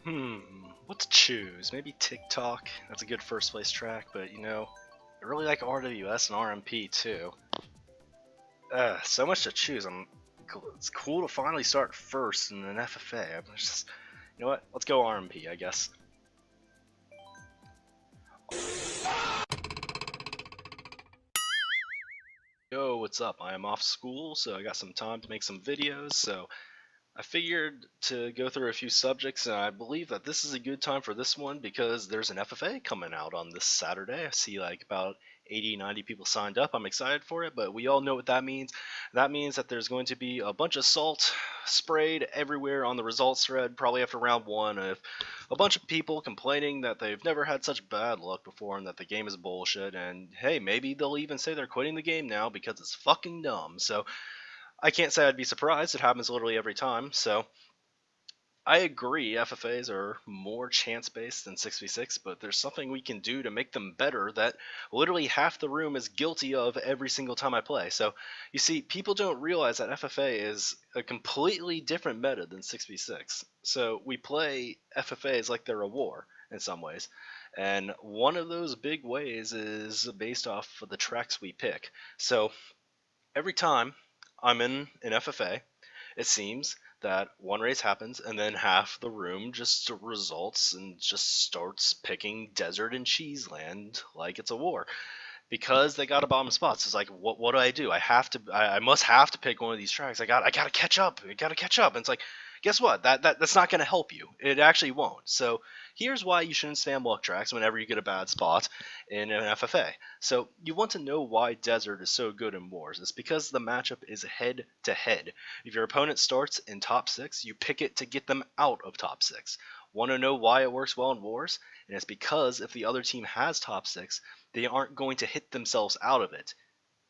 What to choose? Maybe TikTok. That's a good first place track, but I really like RWS and RMP too. So much to choose. It's cool to finally start first in an FFA. I'm just, you know what? Let's go RMP, I guess. Yo, what's up? I am off school, so I got some time to make some videos. So I figured to go through a few subjects, and I believe that this is a good time for this one because there's an FFA coming out on this Saturday. I see like about 80, 90 people signed up. I'm excited for it, but we all know what that means. That means that there's going to be a bunch of salt sprayed everywhere on the results thread, probably after round one, of a bunch of people complaining that they've never had such bad luck before and that the game is bullshit. And hey, maybe they'll even say they're quitting the game now because it's fucking dumb. So I can't say I'd be surprised. It happens literally every time. So I agree, FFAs are more chance based than 6v6, but there's something we can do to make them better that literally half the room is guilty of every single time I play. So, you see, people don't realize that FFA is a completely different meta than 6v6. So, we play FFAs like they're a war in some ways. And one of those big ways is based off of the tracks we pick. So, every time I'm in an FFA, it seems that one race happens and then half the room just results and just starts picking desert and cheese land like it's a war because they got a bottom spots. It's like, what do? I must have to pick one of these tracks. I gotta catch up. And it's like, guess what? That's not gonna help you. It actually won't. So here's why you shouldn't spam luck tracks whenever you get a bad spot in an FFA. So you want to know why desert is so good in wars. It's because the matchup is head to head. If your opponent starts in top 6, you pick it to get them out of top 6. Want to know why it works well in wars? And it's because if the other team has top 6, they aren't going to hit themselves out of it.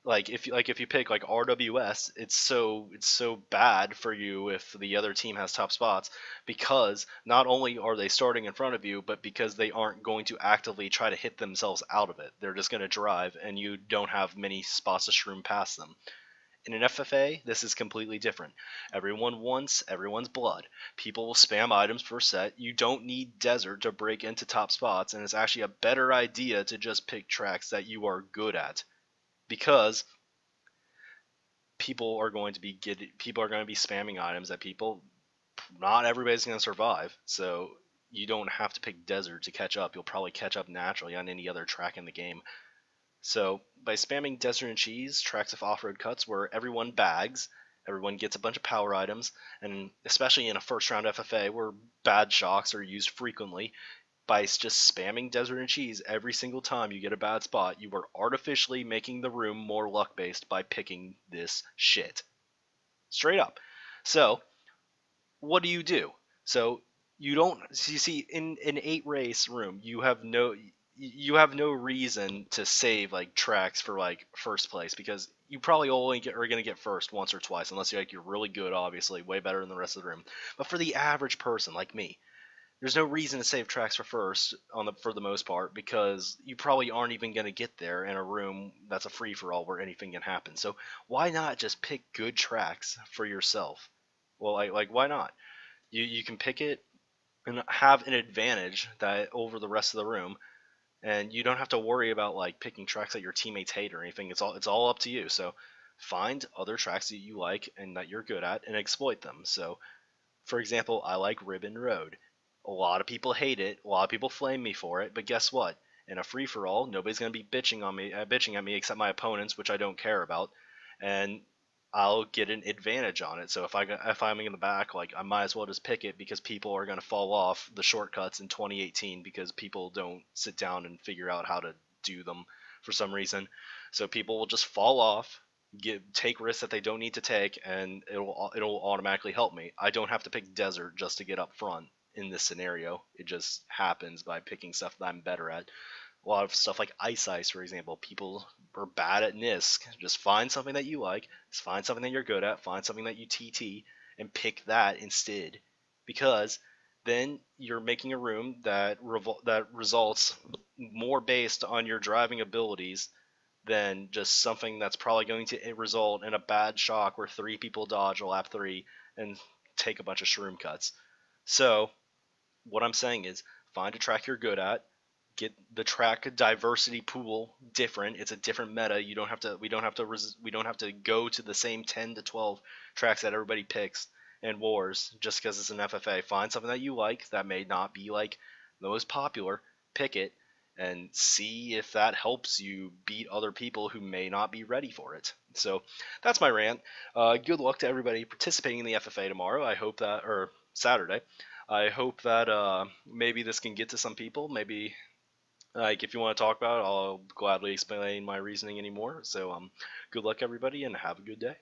If you pick like RWS, it's so bad for you if the other team has top spots because not only are they starting in front of you, but because they aren't going to actively try to hit themselves out of it. They're just going to drive, and you don't have many spots to shroom past them. In an FFA, this is completely different. Everyone wants everyone's blood. People will spam items per set. You don't need desert to break into top spots, and it's actually a better idea to just pick tracks that you are good at because people are going to be spamming items that people not everybody's going to survive. So you don't have to pick desert to catch up. You'll probably catch up naturally on any other track in the game. So by spamming desert and cheese, tracks of off-road cuts where everyone bags, everyone gets a bunch of power items, and especially in a first round FFA where bad shocks are used frequently, by just spamming desert and cheese every single time you get a bad spot, you are artificially making the room more luck based by picking this shit. Straight up. So, what do? So, you see in an 8 race room, you have no reason to save like tracks for like first place because you probably only are going to get first once or twice unless you're really good, obviously way better than the rest of the room. But for the average person like me, there's no reason to save tracks for first for the most part because you probably aren't even going to get there in a room that's a free for all where anything can happen. So why not just pick good tracks for yourself? Well, why not? You can pick it and have an advantage that over the rest of the room, and you don't have to worry about like picking tracks that your teammates hate or anything. It's all up to you. So find other tracks that you like and that you're good at and exploit them. So for example, I like Ribbon Road. A lot of people hate it. A lot of people flame me for it. But guess what? In a free for all, nobody's gonna be bitching at me except my opponents, which I don't care about, and I'll get an advantage on it. So if I'm in the back, like I might as well just pick it because people are gonna fall off the shortcuts in 2018 because people don't sit down and figure out how to do them for some reason. So people will just fall off, take risks that they don't need to take, and it'll automatically help me. I don't have to pick desert just to get up front in this scenario. It just happens by picking stuff that I'm better at. A lot of stuff like Ice, for example, people are bad at NISC. Just find something that you like, just find something that you're good at, find something that you TT, and pick that instead. Because then you're making a room that results more based on your driving abilities than just something that's probably going to result in a bad shock where 3 people dodge a lap 3 and take a bunch of shroom cuts. So what I'm saying is find a track you're good at, get the track diversity pool different. It's a different meta. You don't have to. We don't have to go to the same 10 to 12 tracks that everybody picks and wars just because it's an FFA. Find something that you like that may not be like the most popular. Pick it and see if that helps you beat other people who may not be ready for it. So that's my rant. Good luck to everybody participating in the FFA tomorrow. I hope that, or Saturday. I hope that maybe this can get to some people. Maybe like if you want to talk about it, I'll gladly explain my reasoning anymore. So good luck everybody and have a good day.